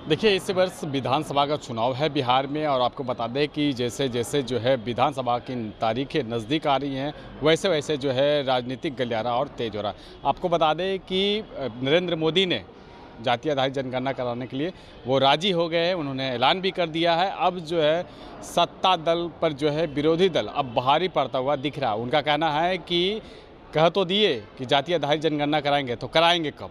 देखिए, इस वर्ष विधानसभा का चुनाव है बिहार में और आपको बता दें कि जैसे जैसे जो है विधानसभा की तारीखें नज़दीक आ रही हैं, वैसे वैसे जो है राजनीतिक गलियारा और तेज हो रहा है। आपको बता दें कि नरेंद्र मोदी ने जातीय आधारित जनगणना कराने के लिए वो राजी हो गए हैं, उन्होंने ऐलान भी कर दिया है। अब जो है सत्ता दल पर जो है विरोधी दल अब भारी पड़ता हुआ दिख रहा है। उनका कहना है कि कह तो दिए कि जातीय आधारित जनगणना कराएंगे, तो कराएंगे कब?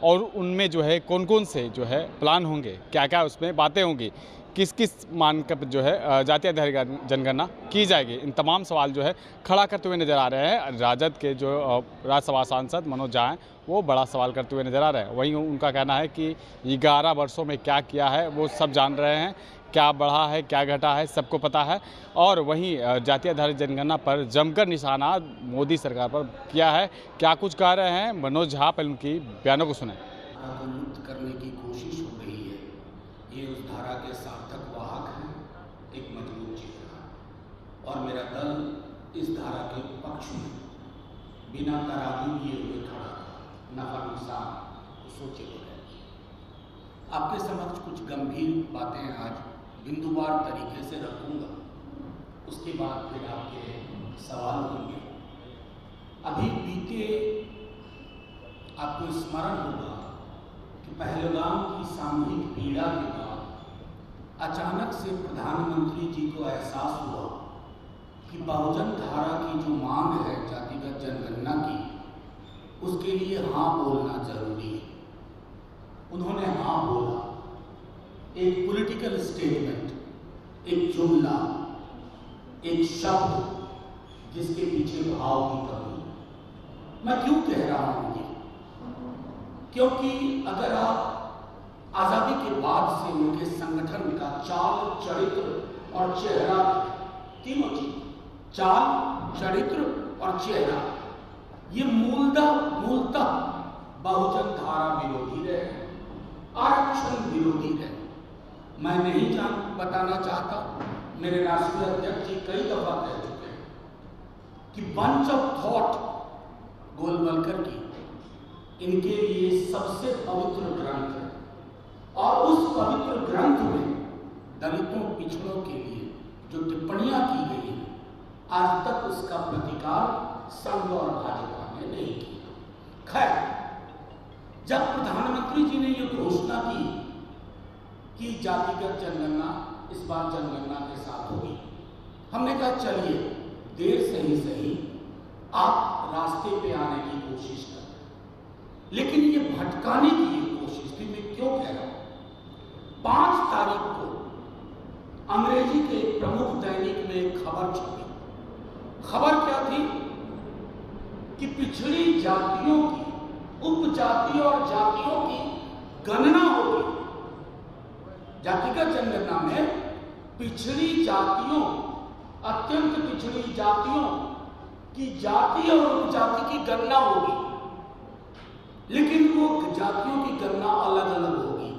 और उनमें जो है कौन-कौन से जो है प्लान होंगे, क्या-क्या उसमें बातें होंगी, किस-किस मानकर जो है जातीय आधारित जनगणना की जाएगी। इन तमाम सवाल जो है खड़ा करते हुए नज़र आ रहे हैं। राजद के जो राज्यसभा सांसद मनोज झा हैं, वो बड़ा सवाल करते हुए नज़र आ रहे हैं। वहीं उनका कहना है कि 11 वर्षों में क्या किया है, वो सब जान रहे हैं। क्या बढ़ा है, क्या घटा है, सबको पता है। और वहीं जातीय आधारित जनगणना पर जमकर निशाना मोदी सरकार पर किया है। क्या कुछ कह रहे हैं मनोज झा, पहले उनकी बयानों को सुनें। को मुक्त करने की कोशिश हो रही है। ये उस धारा के सार्थक वाहक हैं, एक मजबूत चेहरा, और मेरा दल इस धारा के पक्ष में बिना तराजू लिए हुए खड़ा रहा। नफा नुकसान तो सोचे बगैर आपके समक्ष कुछ गंभीर बातें आज बिंदुवार तरीके से रखूंगा, उसके बाद फिर आपके सवाल होंगे। अभी बीते आपको स्मरण होगा कि पहलगाम की सामूहिक पीड़ा के बाद अचानक से प्रधानमंत्री जी को एहसास हुआ कि बहुजन धारा की जो मांग है जातिगत जनगणना की, उसके लिए हाँ बोलना जरूरी है। उन्होंने हाँ बोला। एक पॉलिटिकल स्टेटमेंट, एक जुमला, एक शब्द जिसके पीछे भाव की कमी। मैं क्यों कह रहा हूं ये? क्योंकि अगर आप आजादी के बाद से उनके संगठन का चाल, चरित्र और चेहरा, तीनों चीज, चाल, चरित्र और चेहरा, ये मूलतः बहुजन धारा विरोधी रहे, आरक्षण विरोधी रहे। मैं नहीं बताना चाहता, मेरे राष्ट्रीय अध्यक्ष जी कई दफा कह चुके हैं कि बंच ऑफ थॉट गोलवलकर की इनके लिए सबसे पवित्र ग्रंथ है, और उस पवित्र ग्रंथ में दलितों, पिछड़ों के लिए जो टिप्पणियां की गई हैं, आज तक उसका प्रतिकार संघ और भाजपा ने नहीं किया। खैर, जब प्रधानमंत्री जी ने यह घोषणा की कि जातिगत जनगणना इस बार जनगणना के साथ होगी, हमने कहा चलिए देर से ही सही आप रास्ते पे आने की कोशिश करें। लेकिन ये भटकाने की ये कोशिश थी। मैं क्यों कह रहा हूं? 5 तारीख को अंग्रेजी के प्रमुख दैनिक में एक खबर छपी। खबर क्या थी कि पिछड़ी जातियों की, उपजातियों और जातियों की गणना होगी। जातिगत जनगणना में पिछड़ी जातियों, अत्यंत पिछड़ी जातियों की जाति और उपजाति की गणना होगी, लेकिन वो जातियों की गणना अलग अलग होगी।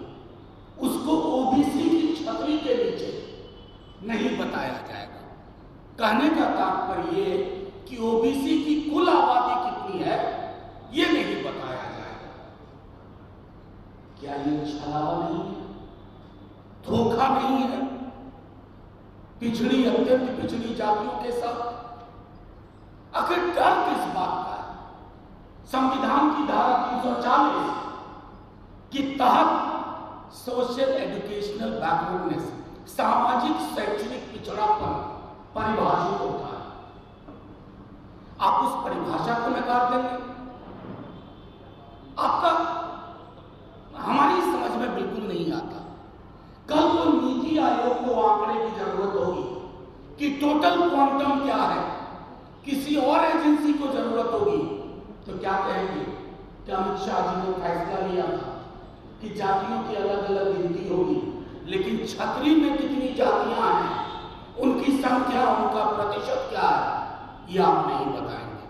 उसको ओबीसी की छतरी के नीचे नहीं बताया जाएगा। कहने का तात्पर्य ये कि ओबीसी की कुल आबादी कितनी है, ये नहीं बताया जाएगा। क्या ये छलावा नहीं है? धोखा नहीं है पिछड़ी, अत्यंत पिछड़ी जातियों के साथ? आखिर डर किस बात का है? संविधान की धारा 340 के तहत सोशल एजुकेशनल बैकवर्डनेस, सामाजिक शैक्षणिक पिछड़ापन परिभाषित होता है। आप उस परिभाषा को नकार देंगे? आपका हमारी समझ में बिल्कुल नहीं आता। कल को नीति आयोग को आंकड़े की जरूरत होगी कि टोटल क्वांटम क्या है, किसी और एजेंसी को जरूरत होगी, तो क्या कहेंगे? क्या अमित शाह जी ने फैसला लिया था कि जातियों की अलग अलग गिनती होगी, लेकिन छतरी में कितनी जातियां हैं, उनकी संख्या, उनका प्रतिशत क्या है, ये आप नहीं बताएंगे।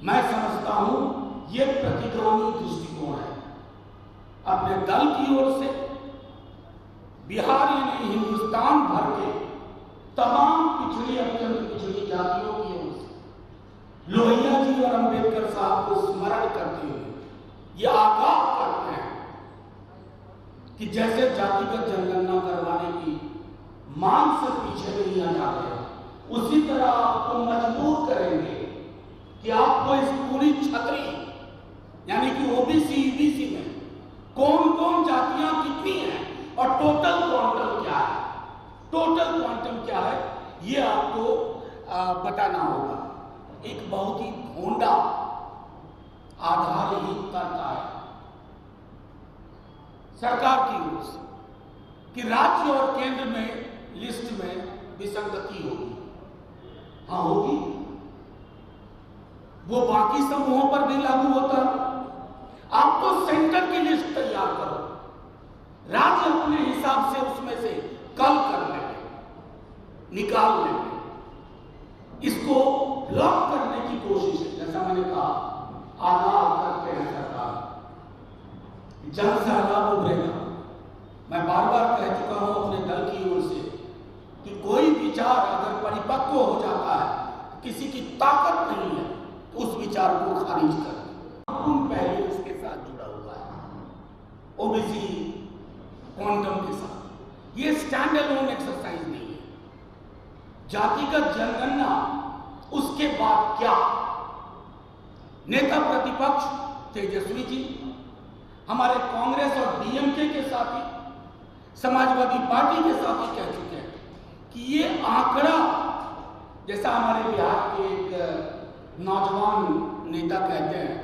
मैं समझता हूं ये प्रतिगामी दृष्टिकोण है। अपने दल की ओर से बिहार ही नहीं, हिंदुस्तान भर के तमाम पिछड़ी, अत्यंत पिछड़ी जातियों की ओर से लोहिया जी और अंबेडकर साहब को स्मरण करते हुए ये आगाह करते हैं कि जैसे जातिगत जनगणना करवाने की मांग से पीछे नहीं हटा गया, उसी तरह आपको मजबूर करेंगे कि आपको इस पूरी छतरी यानी कि ओबीसी ईबीसी में कौन कौन जातियां कितनी हैं और टोटल क्वांटम क्या है, टोटल क्वांटम क्या है, ये आपको बताना होगा। एक बहुत ही भोंडा आधारहीन तर्क है सरकार की ओर से कि राज्य और केंद्र में लिस्ट में विसंगति होगी। हाँ होगी, वो बाकी समूहों पर भी लागू होता है। आप तो सेंटर की लिस्ट तैयार करो, राज्य अपने हिसाब से उसमें से कल कर लेंगे, निकाल लेंगे। इसको ब्लॉक करने की कोशिश है, जैसा मैंने कहा आधार करते हैं सरकार, जन सहलाब उभरेगा। मैं बार बार कह चुका हूं अपने दल की ओर से कि कोई विचार अगर परिपक्व हो जाता है, किसी की ताकत नहीं है, तो उस विचार को खारिज कर पहले उसके साथ जुड़ा हुआ है ओबीसी क्वांटम के साथ। ये स्टैंड अलोन एक्सरसाइज नहीं है। जातिगत जनगणना उसके बाद क्या? नेता प्रतिपक्ष तेजस्वी जी, हमारे कांग्रेस और डीएमके के साथी, समाजवादी पार्टी के साथी कह चुके हैं कि ये आंकड़ा, जैसा हमारे बिहार के एक नौजवान नेता कहते हैं,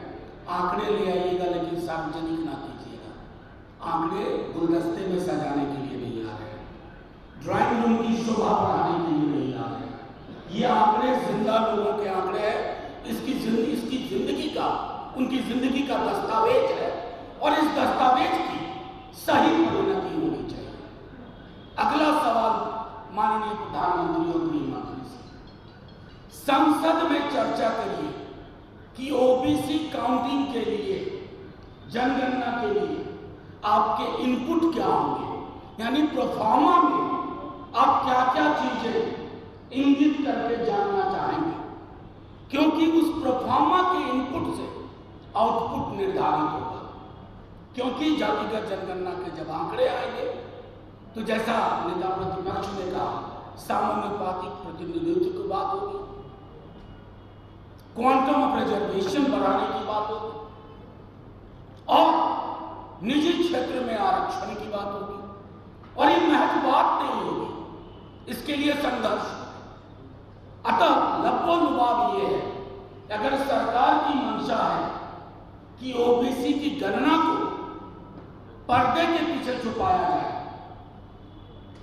आंकड़े ले आइएगा लेकिन सार्वजनिक ना कीजिएगा। आंकड़े गुलदस्ते में सजाने के लिए नहीं आ रहे, ड्राइंग रूम की शोभा बढ़ाने के लिए नहीं आ रहे। ये आंकड़े जिंदा लोगों के आंकड़े हैं, इसकी जिंदगी का, उनकी जिंदगी का दस्तावेज है और इस दस्तावेज की सही परिणति होनी चाहिए। अगला सवाल माननीय प्रधानमंत्री और गृह मंत्री से, संसद में चर्चा करिए कि ओबीसी काउंटिंग के लिए, जनगणना के लिए आपके इनपुट क्या होंगे, यानी प्रोफार्मा में आप क्या क्या चीजें इंगित करके जानना चाहेंगे, क्योंकि उस प्रोफार्मा के इनपुट से आउटपुट निर्धारित होगा। क्योंकि जातिगत जनगणना के जब आंकड़े आएंगे तो जैसा नेता प्रतिपक्ष ने कहा, समानुपातिक प्रतिनिधित्व की बात होगी, क्वांटम ऑफ रिजर्वेशन बढ़ाने की बात होगी और निजी क्षेत्र में आरक्षण की बात होगी। और ये महज बात नहीं होगी, इसके लिए संघर्ष। अतः लब्बो-लुबाब ये है कि अगर सरकार की मंशा है कि ओबीसी की गणना को पर्दे के पीछे छुपाया जाए,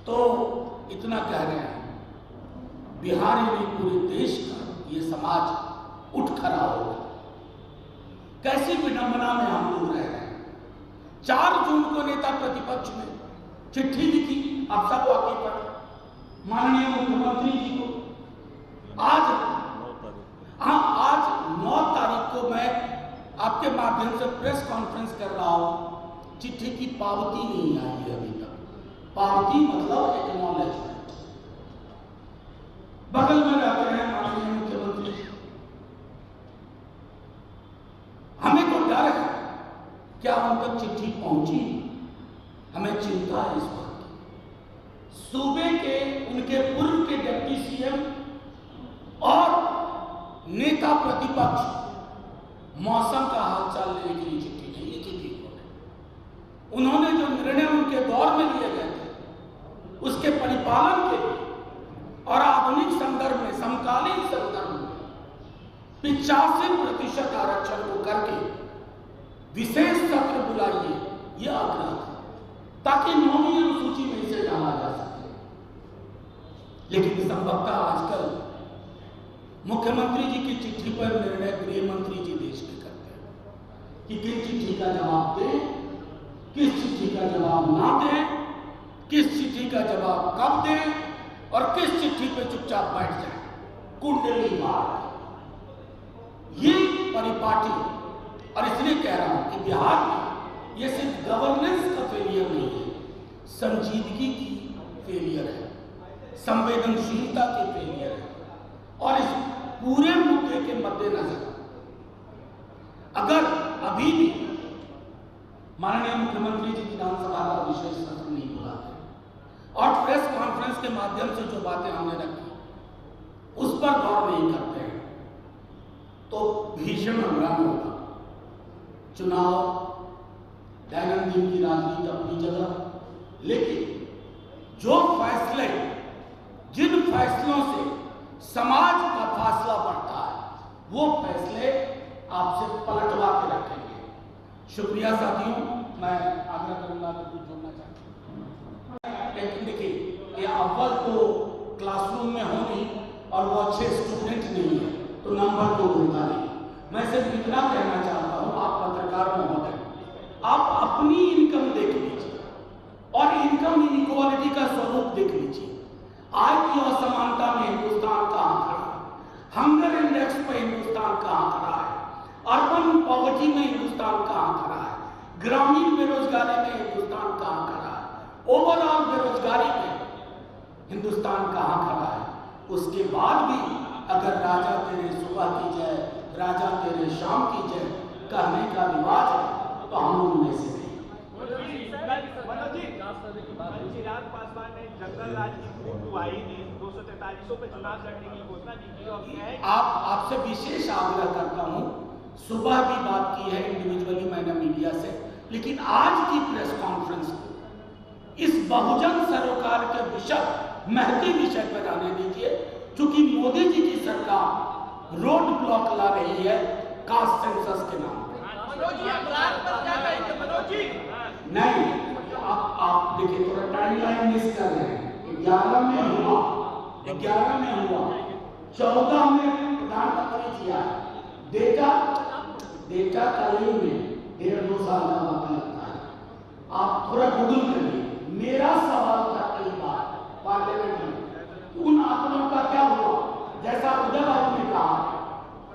तो इतना कह रहे हैं, बिहार ही नहीं पूरे देश का ये समाज उठ खड़ा होगा। कैसी विडंबना में हम लोग रह रहे हैं। 4 जून को नेता प्रतिपक्ष ने चिट्ठी लिखी, आप सब वाकिफ पर, माननीय मुख्यमंत्री जी को। आज 9 तारीख को मैं आपके माध्यम से प्रेस कॉन्फ्रेंस कर रहा हूं। चिट्ठी की पावती नहीं आई है अभी तक। पावती मतलब एक्नॉलेजमेंट। बगल में रहते हैं माननीय मुख्यमंत्री जी, हमें तो डर है क्या उन तक चिट्ठी पहुंची, हमें चिंता है इस बात की। सूबे के उनके पूर्व के डिप्टी सीएम और नेता प्रतिपक्ष मौसम का हालचाल लेने के लिए चिट्ठी नहीं लिखी थी। उन्होंने जो निर्णय उनके दौर में लिए गए थे उसके परिपालन के लिए और आधुनिक संदर्भ में, समकालीन संदर्भ में 85% आरक्षण को करके विशेष सत्र बुलाइए, यह आग्रह था, ताकि 9वीं अनुसूची में इसे डाला जा सके। लेकिन संभवतः आजकल मुख्यमंत्री जी की चिट्ठी पर निर्णय गृह मंत्री जी देश में करते हैं कि किस चिट्ठी का जवाब दें, किस चिट्ठी का जवाब ना दें, किस चिट्ठी का जवाब कब दें और किस चिट्ठी पे चुपचाप बैठ जाए, कुंडली मार। ये परिपाटी, और इसलिए कह रहा हूं कि बिहार में ये सिर्फ गवर्नेंस का फेलियर नहीं है, संजीदगी की फेलियर है, संवेदनशीलता की फेलियर है। और इस पूरे मुद्दे के मद्देनजर अगर अभी भी माननीय मुख्यमंत्री जी विधानसभा का विशेष सत्र नहीं बुलाते और प्रेस कॉन्फ्रेंस के माध्यम से जो बातें हमने रखी उस पर गौर नहीं करते हैं तो भीषण अभियान होगा। चुनाव, दैनंदिन की राजनीति अपनी जगह, लेकिन जो फैसले, जिन फैसलों से समाज का फासला बढ़ता है वो फैसले आपसे पलटवा के रखेंगे। शुक्रिया साथियों, मैं आग्रह करूंगा कि कुछ जोड़ना चाहता हूं। देखिए, ये अव्वल तो क्लासरूम में हो नहीं और वो अच्छे स्टूडेंट नहीं है तो नंबर तो होता नहीं। मैं सिर्फ इतना कहना चाहता हूं, आप पत्रकार महोदय, आप अपनी इनकम देख लीजिए और इनकम इनइक्वालिटी का स्वरूप देख लीजिए। आय की असमानता में हिंदुस्तान कहां खड़ा है, हंगर इंडेक्स पर हिंदुस्तान कहां खड़ा है, अर्बन पॉवर्टी में हिंदुस्तान कहां खड़ा है, ग्रामीण बेरोजगारी में हिंदुस्तान कहां खड़ा है, ओवरऑल बेरोजगारी में हिंदुस्तान कहां खड़ा है। उसके बाद भी अगर राजा तेरे सुबह की जय, राजा तेरे शाम की जय कहने का रिवाज है तो हम उनमें से नहीं। चिराग पासवान ने जंगल राज की दुआई दी, 243 पे चुनाव लड़ने की घोषणा की। आपसे विशेष आग्रह करता हूं, सुबह भी बात की है इंडिविजुअली मैंने मीडिया से, लेकिन आज की प्रेस कॉन्फ्रेंस को इस बहुजन सरोकार के विषय, महती विषय पर आने दीजिए, क्योंकि मोदी जी की सरकार रोड ब्लॉक ला रही है कास्ट सेंसस के नाम पे। नहीं, आप देखिए, थोड़ा टाइमलाइन मिस कर रहे हैं। 11 में हुआ, 14 में प्रधानमंत्री किया। डेटा कालीन में 1.5-2 साल का वक्त लगता है। आप थोड़ा गूगल करिए। मेरा सवाल था कई बार पार्लियामेंट में, उन आंकड़ों का क्या हुआ? जैसा उधर बाबू ने कहा,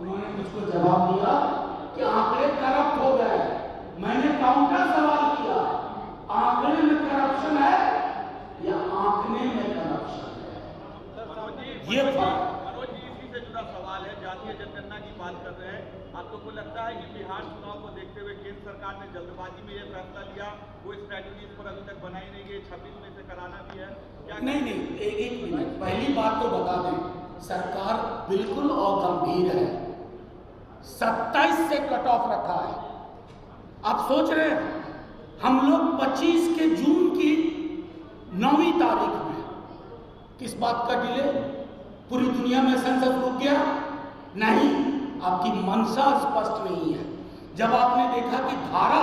उन्होंने मुझको जवाब दिया कि आंकड़े करप्ट हो गए। मैंने काउंटर सवाल किया, आंकड़े में करप्शन है या आंकड़े में करप्शन है? ये मनोज जी, इसी से जुड़ा सवाल है, जातीय जनगणना की बात कर रहे हैं। आपको को लगता है कि बिहार चुनाव को देखते हुए केंद्र सरकार ने जल्दबाजी में यह फैसला लिया, वो स्ट्रैटेजी पर अभी तक बनाई नहीं गई, 26 में से कराना भी है क्या? नहीं, एक मिनट, पहली बात तो बता दें, सरकार बिल्कुल अगंभीर है। 27 से कट ऑफ रखा है। आप सोच रहे हैं हम लोग 25 के जून की 9वीं तारीख में, किस बात का डिले? पूरी दुनिया में सेंसस रुक गया? नहीं, आपकी मंशा स्पष्ट नहीं है। जब आपने देखा कि धारा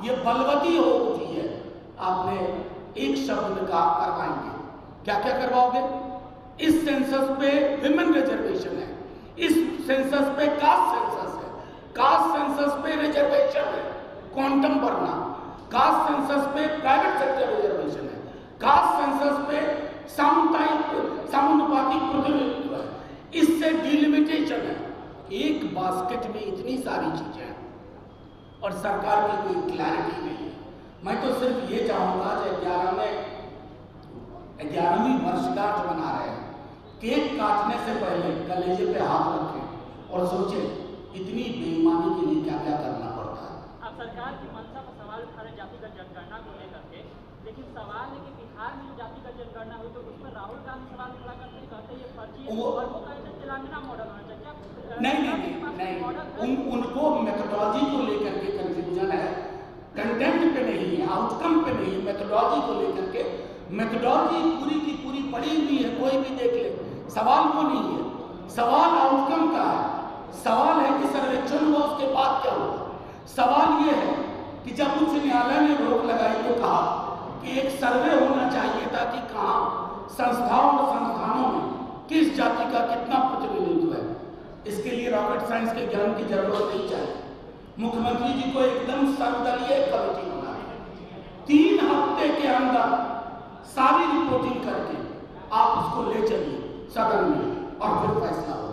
ये बलवती हो उठी है, आपने एक शब्द में कहा करवाएंगे। क्या क्या करवाओगे? इस सेंसस पे विमेन रिजर्वेशन है, इस सेंसस पे कास्ट सेंसस है, कास्ट सेंसस पे रिजर्वेशन है, क्वांटम भरना, कास्ट सेंसस पे प्राइवेट सेक्टर रिजर्वेशन है, कास्ट सेंसस पे समानुपाती प्रतिनिधित्व है, इससे डिलिमिटेशन है। एक बास्केट में इतनी सारी चीजें हैं और सरकार की कोई क्लैरिटी नहीं है। मैं तो सिर्फ ये चाहूंगा कि 11वीं वर्षगांठ मना रहे हैं, केक काटने से पहले कलेजे पे हाथ रखें और सोचें इतनी बेईमानी के लिए क्या क्या करना पड़ता है। आप सरकार की मंशा पर सवाल उठा रहे जातिगत जनगणना को लेकर के, लेकिन सवाल है कि बिहार में जो जातिगत जनगणना हुई तो उसमें राहुल गांधी सवाल खड़ा करते कहते ये फर्जी है और वो कहते तेलंगाना मॉडल होना चाहिए। नहीं, उनको मेथोडोलॉजी को लेकर के कंफ्यूजन है, कंटेंट पे नहीं है, आउटकम पे नहीं है, मेथोडोलॉजी को लेकर के। मेथोडोलॉजी पूरी की पूरी पड़ी हुई है, कोई भी देख ले। सवाल वो नहीं है, सवाल आउटकम का है। सवाल है कि सर्वेक्षण हुआ, उसके बाद क्या हुआ। सवाल ये है कि जब उच्च न्यायालय ने रोक लगाई तो कहा कि एक सर्वे होना चाहिए था कि कहाँ संस्थाओं और संस्थानों में किस जाति का कितना प्रतिनिधित्व है। इसके लिए रॉकेट साइंस के ज्ञान की जरूरत नहीं चाहिए। मुख्यमंत्री जी को एकदम सर्वदलीय कमेटी बनाई, 3 हफ्ते के अंदर सारी रिपोर्टिंग करके आप उसको ले चलिए सदन में और फिर फैसला हो।